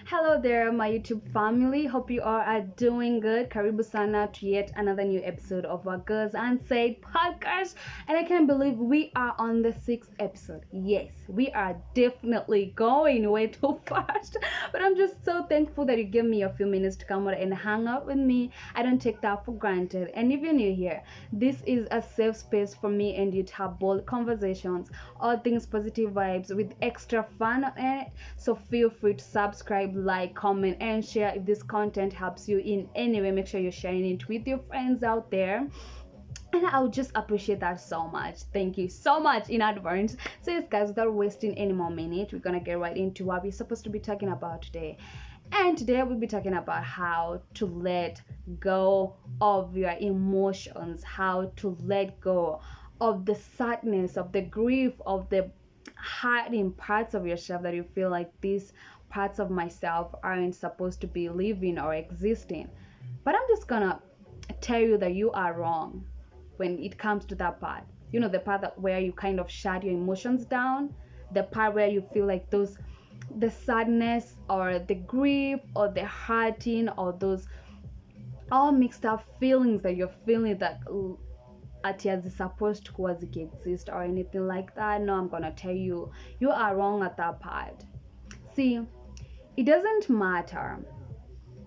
Hello there, my YouTube family. Hope you all are doing good. Karibu sana to yet another new episode of our Girls Unsaid podcast. And I can't believe we are on the sixth episode. Yes, we are definitely going way too fast. But I'm just so thankful that you give me a few minutes to come out and hang out with me. I don't take that for granted. And if you're new here, this is a safe space for me and you to have bold conversations, all things positive vibes with extra fun on it. So feel free to subscribe, like, comment, and share. If this content helps you in any way, make sure you're sharing it with your friends out there. And I would just appreciate that so much. Thank you so much in advance. So yes, guys, without wasting any more minutes, we're gonna get right into what we're supposed to be talking about today. And today we'll be talking about how to let go of your emotions, how to let go of the sadness, of the grief, of the hiding parts of yourself that you feel like these parts of myself aren't supposed to be living or existing. But I'm just gonna tell you that you are wrong when it comes to that part. You know, the part where you kind of shut your emotions down, the part where you feel like the sadness or the grief or the hurting or those all mixed up feelings that you're feeling that ati supposed to exist or anything like that. No, I'm gonna tell you, you are wrong at that part. See, it doesn't matter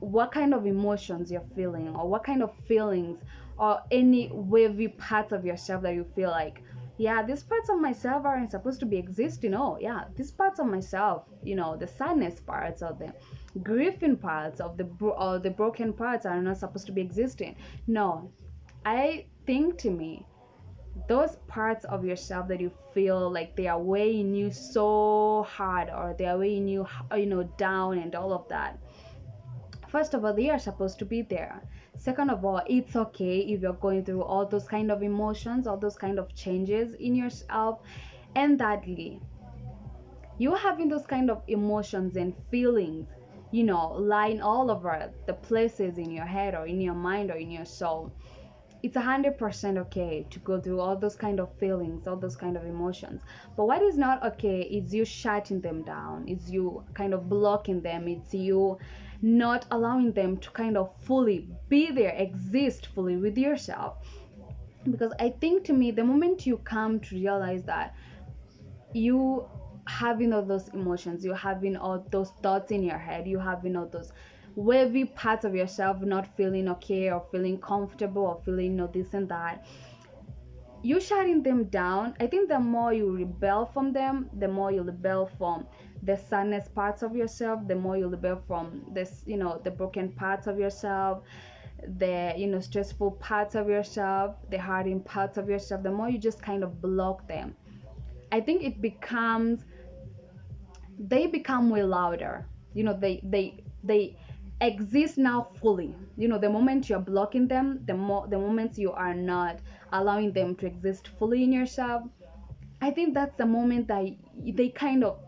what kind of emotions you're feeling or what kind of feelings or any wavy parts of yourself that you feel like, yeah, these parts of myself aren't supposed to be existing. Oh yeah, these parts of myself, the sadness parts or the grieving parts of or the broken parts are not supposed to be existing. No, I think to me, those parts of yourself that you feel like they are weighing you so hard or they are weighing you, down and all of that. First of all, they are supposed to be there. Second of all, it's okay if you're going through all those kind of emotions, all those kind of changes in yourself. And thirdly, you having those kind of emotions and feelings, lying all over the places in your head or in your mind or in your soul. It's 100% okay to go through all those kind of feelings, all those kind of emotions. But what is not okay is you shutting them down, is you kind of blocking them, it's you not allowing them to kind of fully be there, exist fully with yourself. Because I think to me, the moment you come to realize that you having all those emotions, you having all those thoughts in your head, you having all those wavy parts of yourself not feeling okay or feeling comfortable or feeling this and that, you shutting them down. I think the more you rebel from them, the more you rebel from the sadness parts of yourself, the more you rebel from this, the broken parts of yourself, the stressful parts of yourself, the hurting parts of yourself. The more you just kind of block them, I think they become way louder. They exist now fully. The moment you're blocking them, the moments you are not allowing them to exist fully in yourself, I think that's the moment that they kind of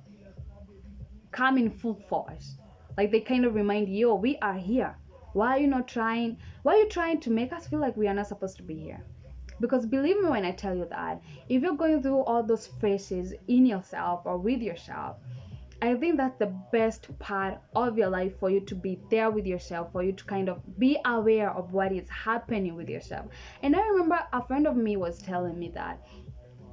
come in full force. Like they kind of remind you, oh, we are here. Why are you trying to make us feel like we are not supposed to be here? Because believe me when I tell you that if you're going through all those phases in yourself or with yourself, I think that's the best part of your life, for you to be there with yourself, for you to kind of be aware of what is happening with yourself. And I remember a friend of me was telling me that,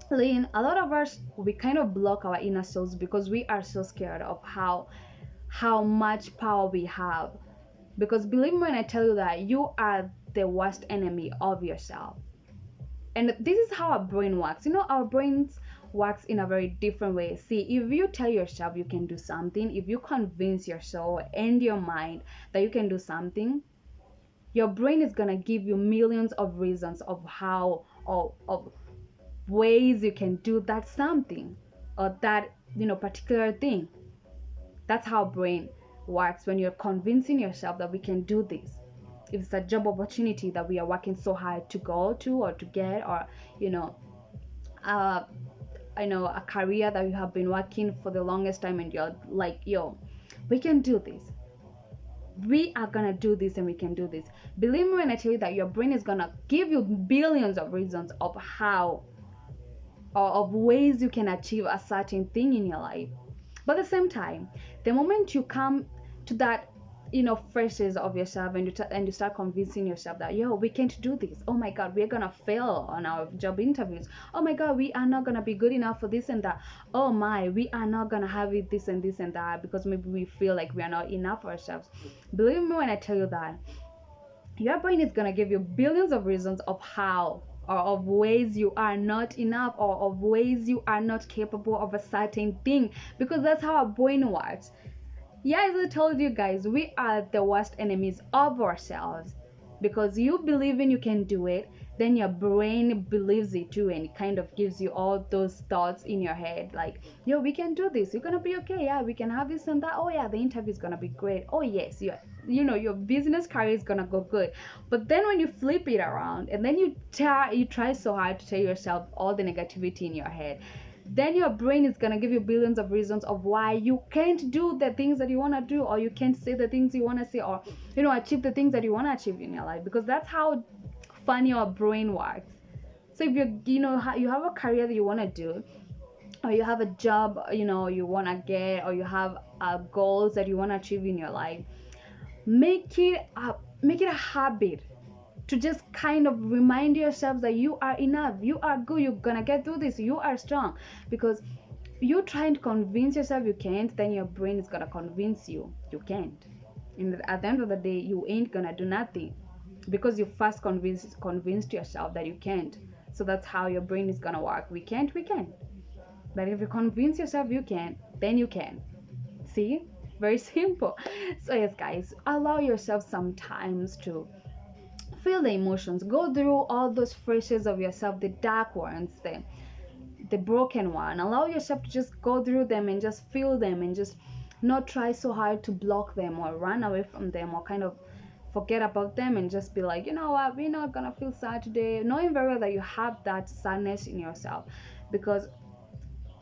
Lynn, a lot of us, we kind of block our inner selves because we are so scared of how much power we have. Because believe me when I tell you that you are the worst enemy of yourself. And this is how our brain works. Our brains works in a very different way. See, if you tell yourself you can do something, if you convince your soul and your mind that you can do something, your brain is gonna give you millions of reasons of how of ways you can do that something or that particular thing. That's how brain works when you're convincing yourself that we can do this. If it's a job opportunity that we are working so hard to go to or to get, or a career that you have been working for the longest time and you're like, yo, we can do this, we are gonna do this, and we can do this. Believe me when I tell you that your brain is gonna give you billions of reasons of how or of ways you can achieve a certain thing in your life. But at the same time, the moment you come to that phrases of yourself, and you start convincing yourself that, yo, we can't do this. Oh my god, we're gonna fail on our job interviews. Oh my god, we are not gonna be good enough for this and that. Oh my, we are not gonna have it this and this and that, because maybe we feel like we are not enough for ourselves. Believe me when I tell you that your brain is gonna give you billions of reasons of how, or of ways you are not enough, or of ways you are not capable of a certain thing, because that's how our brain works. Yeah, as I told you guys, we are the worst enemies of ourselves, because you believing you can do it, then your brain believes it too, and it kind of gives you all those thoughts in your head like, yo, we can do this, you're gonna be okay, yeah, we can have this and that, oh yeah, the interview is gonna be great, oh yes, your business career is gonna go good. But then when you flip it around, and then you try so hard to tell yourself all the negativity in your head, then your brain is gonna give you billions of reasons of why you can't do the things that you want to do, or you can't say the things you want to say, or achieve the things that you want to achieve in your life, because that's how funny your brain works. So if you have a career that you want to do, or you have a job you want to get, or you have goals that you want to achieve in your life, make it a habit to just kind of remind yourself that you are enough, you are good, you're gonna get through this, you are strong. Because you trying to convince yourself you can't, then your brain is gonna convince you can't, and at the end of the day you ain't gonna do nothing, because you first convinced yourself that you can't. So that's how your brain is gonna work. We can't. But if you convince yourself you can, then you can. See, very simple. So yes guys, allow yourself sometimes to feel the emotions, go through all those phrases of yourself, the dark ones, the broken one. Allow yourself to just go through them and just feel them, and just not try so hard to block them or run away from them, or kind of forget about them, and just be like, you know what, we're not gonna feel sad today, knowing very well that you have that sadness in yourself. Because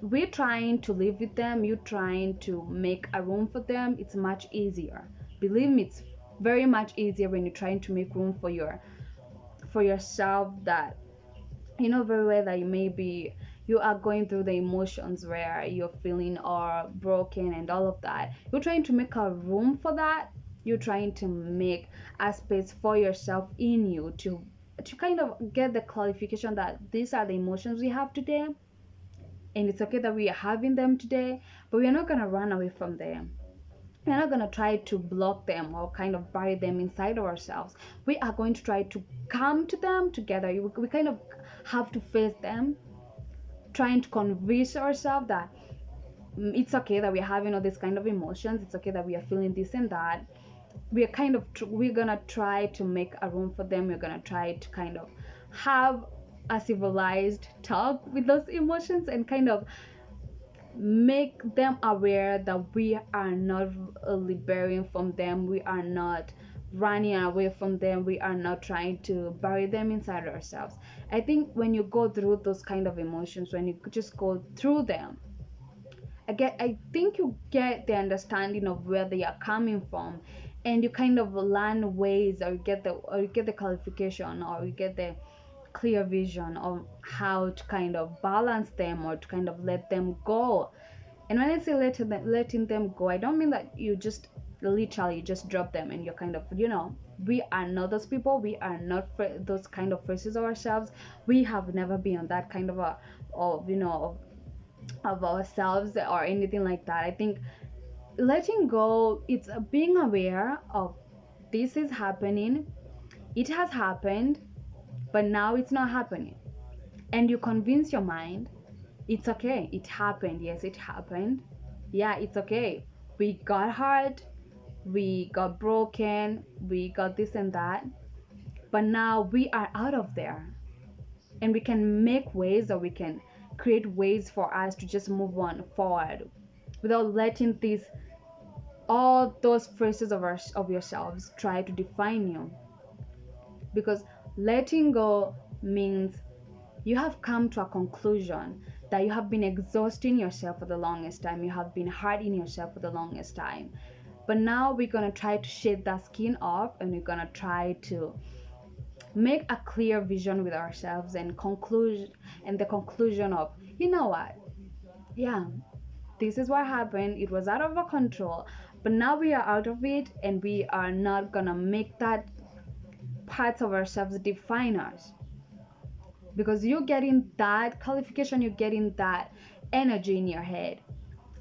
we're trying to live with them, you're trying to make a room for them, it's much easier. Believe me, it's very much easier when you're trying to make room for yourself, that very well that you are going through the emotions where you're feeling or broken and all of that. You're trying to make a room for that. You're trying to make a space for yourself in you to kind of get the clarification that these are the emotions we have today, and it's okay that we are having them today, but we're not going to run away from them. We're not going to try to block them or kind of bury them inside of ourselves. We are going to try to come to them together. We kind of have to face them, trying to convince ourselves that it's okay that we're having all these kind of emotions. It's okay that we are feeling this and that. We're going to try to make a room for them. We're going to try to kind of have a civilized talk with those emotions, and kind of make them aware that we are not liberating from them, we are not running away from them, we are not trying to bury them inside ourselves. I think when you go through those kind of emotions, when you just go through them, I think you get the understanding of where they are coming from, and you kind of learn ways, or you get the qualification, or you get the clear vision of how to kind of balance them, or to kind of let them go. And when I say letting them go, I don't mean that you just literally just drop them and you're kind of we are not those people. We are not those kind of phrases of ourselves. We have never been on that kind of of ourselves or anything like that. I think letting go, it's being aware of this is happening, it has happened, but now it's not happening, and you convince your mind it's okay, it happened, yes, it happened, yeah, it's okay, we got hurt, we got broken, we got this and that, but now we are out of there, and we can make ways, or we can create ways for us to just move on forward without letting all those phrases of yourselves try to define you. Because letting go means you have come to a conclusion that you have been exhausting yourself for the longest time, you have been hurting yourself for the longest time, but now we're going to try to shake that skin off, and we're going to try to make a clear vision with ourselves, and the conclusion of, you know what, yeah, this is what happened, it was out of our control, but now we are out of it, and we are not gonna make that parts of ourselves define us. Because you're getting that qualification, you're getting that energy in your head,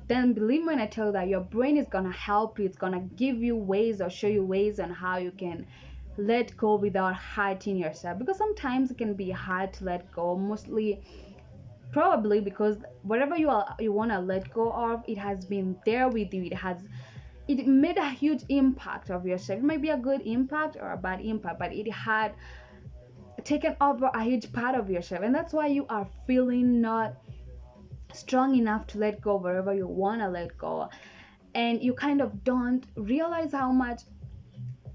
then believe me when I tell you that your brain is gonna help you. It's gonna give you ways or show you ways on how you can let go without hurting yourself. Because sometimes it can be hard to let go, mostly probably because whatever you want to let go of, it has been there with you. It made a huge impact of yourself. It might be a good impact or a bad impact, but it had taken over a huge part of yourself, and that's why you are feeling not strong enough to let go wherever you want to let go. And you kind of don't realize how much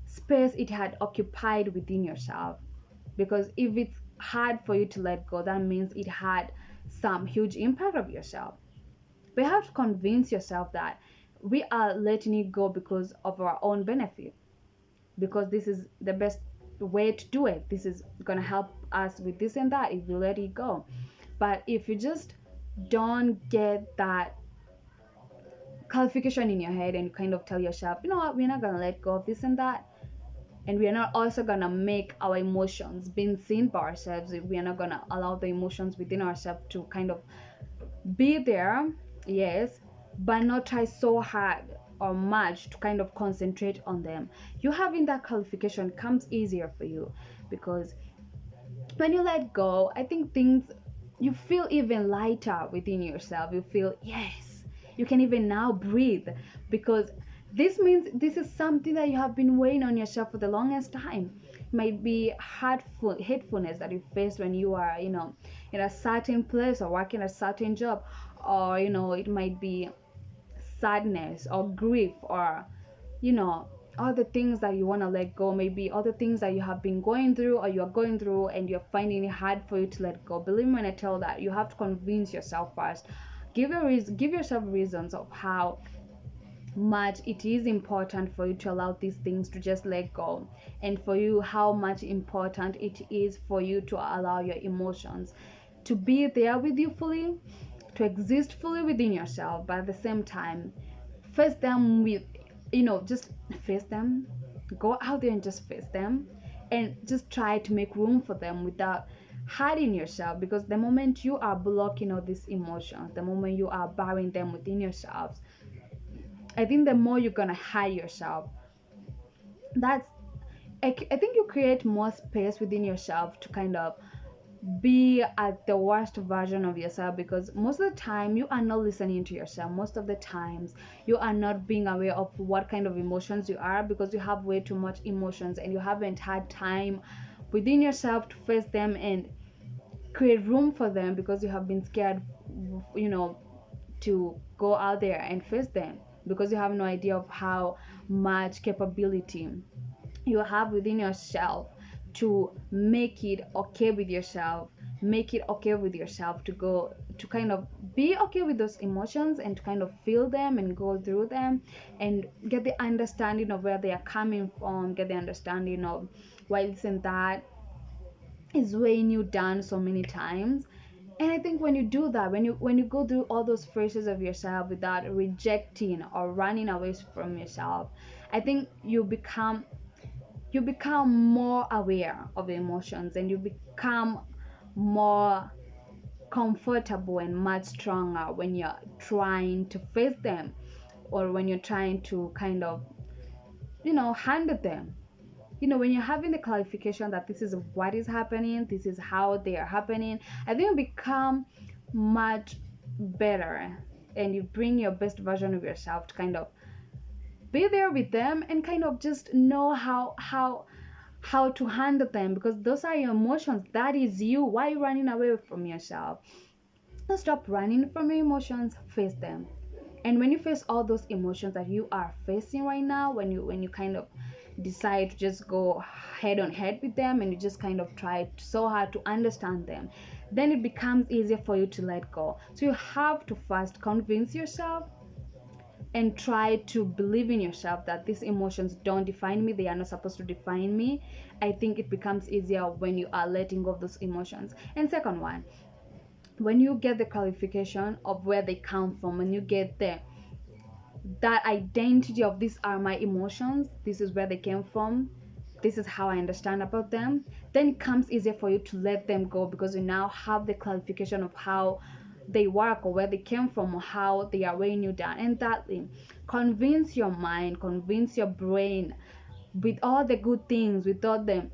space it had occupied within yourself. Because if it's hard for you to let go, that means it had some huge impact of yourself. But you have to convince yourself that we are letting it go because of our own benefit, because this is the best way to do it. This is going to help us with this and that if you let it go. But if you just don't get that qualification in your head and kind of tell yourself, you know what, we're not going to let go of this and that, and we are not also going to make our emotions being seen by ourselves, we are not going to allow the emotions within ourselves to kind of be there, yes, but not try so hard or much to kind of concentrate on them, you having that qualification comes easier for you. Because when you let go, I think things, you feel even lighter within yourself. You feel, yes, you can even now breathe, because this means this is something that you have been weighing on yourself for the longest time. It might be hatefulness that you face when you are, in a certain place or working a certain job, or it might be sadness or grief, or all the things that you want to let go, maybe all the things that you have been going through or you're going through and you're finding it hard for you to let go. Believe me when I tell that you have to convince yourself first. Give yourself reasons of how much it is important for you to allow these things to just let go, and for you how much important it is for you to allow your emotions to be there with you fully, to exist fully within yourself, but at the same time face them with, just face them. Go out there and just face them, and just try to make room for them without hiding yourself. Because the moment you are blocking all these emotions, the moment you are burying them within yourselves, I think the more you're gonna hide yourself. I think you create more space within yourself to kind of be at the worst version of yourself, because most of the time you are not listening to yourself. Most of the times you are not being aware of what kind of emotions you are, because you have way too much emotions and you haven't had time within yourself to face them and create room for them, because you have been scared, to go out there and face them, because you have no idea of how much capability you have within yourself to make it okay with yourself, to go to kind of be okay with those emotions and to kind of feel them and go through them and get the understanding of where they are coming from, get the understanding of why this and that is weighing you down so many times. And I think when you do that, when you go through all those phases of yourself without rejecting or running away from yourself, I think you become more aware of emotions, and you become more comfortable and much stronger when you're trying to face them, or when you're trying to kind of handle them. When you're having the clarification that this is what is happening, this is how they are happening, I think you become much better, and you bring your best version of yourself to kind of be there with them and kind of just know how to handle them, because those are your emotions. That is you. Why are you running away from yourself? Don't stop running from your emotions. Face them. And when you face all those emotions that you are facing right now, when you kind of decide to just go head on head with them, and you just kind of try so hard to understand them, then it becomes easier for you to let go. So you have to first convince yourself and try to believe in yourself that these emotions don't define me, they are not supposed to define me. I think it becomes easier when you are letting go of those emotions. And second one, when you get the qualification of where they come from, when you get the that identity of these are my emotions, this is where they came from, this is how I understand about them, then it comes easier for you to let them go, because you now have the clarification of how they work or where they came from or how they are weighing you down. And thirdly, convince your mind, convince your brain with all the good things, with all the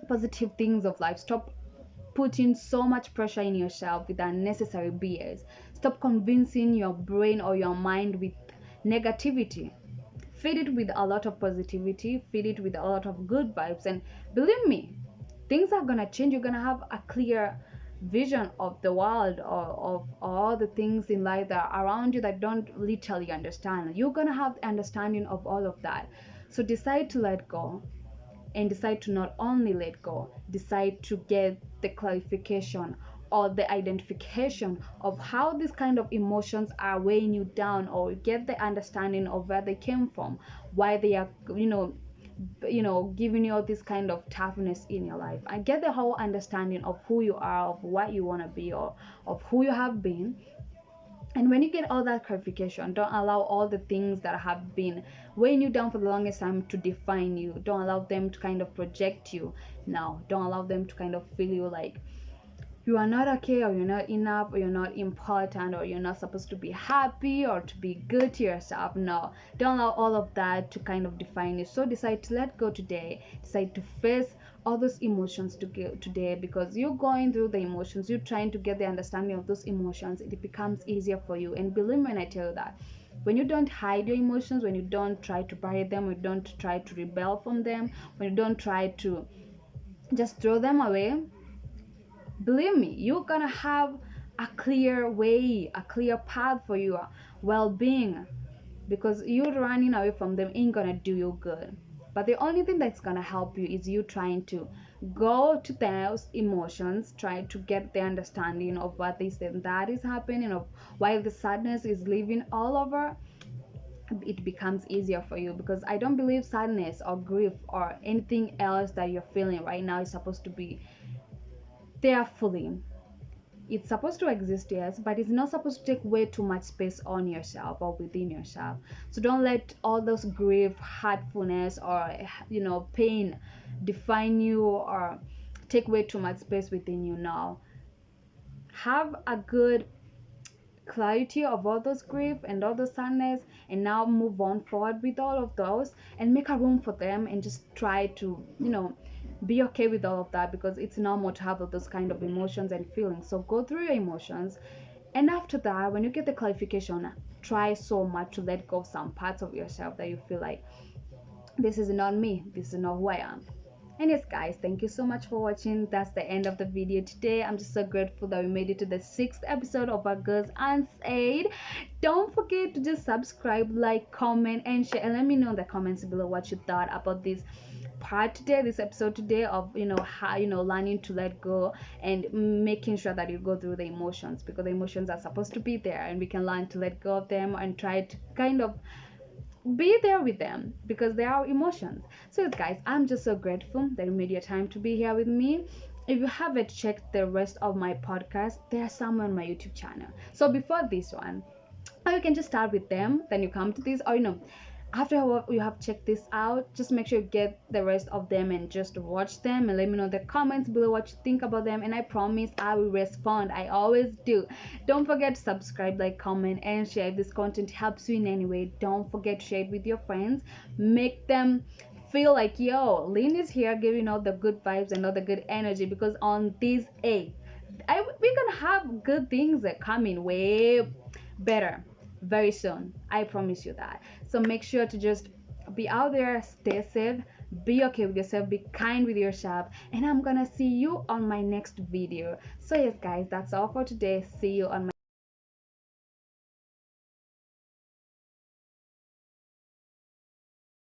positive things of life. Stop putting so much pressure in yourself with unnecessary BS. Stop convincing your brain or your mind with negativity. Feed it with a lot of positivity, feed it with a lot of good vibes, and believe me, things are gonna change. You're gonna have a clear vision of the world, or of all the things in life that are around you that don't literally understand. You're gonna have the understanding of all of that. So decide to let go, and decide to not only let go, decide to get the clarification or the identification of how these kind of emotions are weighing you down, or get the understanding of where they came from, why they are, giving you all this kind of toughness in your life, and get the whole understanding of who you are, of what you want to be, or of who you have been. And when you get all that clarification, don't allow all the things that have been weighing you down for the longest time to define you. Don't allow them to kind of project you. No, don't allow them to kind of feel you like you are not okay, or you're not enough, or you're not important, or you're not supposed to be happy or to be good to yourself. No, don't allow all of that to kind of define you. So decide to let go today. Decide to face all those emotions today, because you're going through the emotions, you're trying to get the understanding of those emotions. It becomes easier for you. And believe me when I tell you that, when you don't hide your emotions, when you don't try to bury them, when you don't try to rebel from them, when you don't try to just throw them away, believe me, you're gonna have a clear way, a clear path for your well-being, because you running away from them ain't gonna do you good. But the only thing that's gonna help you is you trying to go to those emotions, try to get the understanding of what this and that is happening, of why the sadness is living all over. It becomes easier for you, because I don't believe sadness or grief or anything else that you're feeling right now is supposed to be there fully. It's supposed to exist, yes, but it's not supposed to take way too much space on yourself or within yourself. So don't let all those grief, hurtfulness, or pain define you or take way too much space within you. Now have a good clarity of all those grief and all those sadness, and now move on forward with all of those, and make a room for them, and just try to be okay with all of that, because it's normal to have all those kind of emotions and feelings. So go through your emotions, and after that, when you get the clarification, try so much to let go of some parts of yourself that you feel like, this is not me, this is not who I am. And yes guys, thank you so much for watching. That's the end of the video today. I'm just so grateful that we made it to the 6th episode of our Girls Unsaid. Don't forget to just subscribe, like, comment, and share, and let me know in the comments below what you thought about this part today, this episode today, of how learning to let go and making sure that you go through the emotions, because the emotions are supposed to be there, and we can learn to let go of them and try to kind of be there with them, because they are emotions. So yes guys, I'm just so grateful that you made your time to be here with me. If you haven't checked the rest of my podcast, they are somewhere on my YouTube channel. So before this one, or you can just start with them, then you come to this, or after you have checked this out, just make sure you get the rest of them and just watch them, and let me know in the comments below what you think about them, and I promise I will respond. I always do. Don't forget to subscribe, like, comment, and share. If this content helps you in any way, don't forget to share it with your friends. Make them feel like, yo, Lynn is here giving all the good vibes and all the good energy, because on this we're gonna have good things that coming way better very soon. I promise you that. So make sure to just be out there, stay safe, be okay with yourself, be kind with yourself, and I'm gonna see you on my next video. So yes guys, that's all for today. See you on my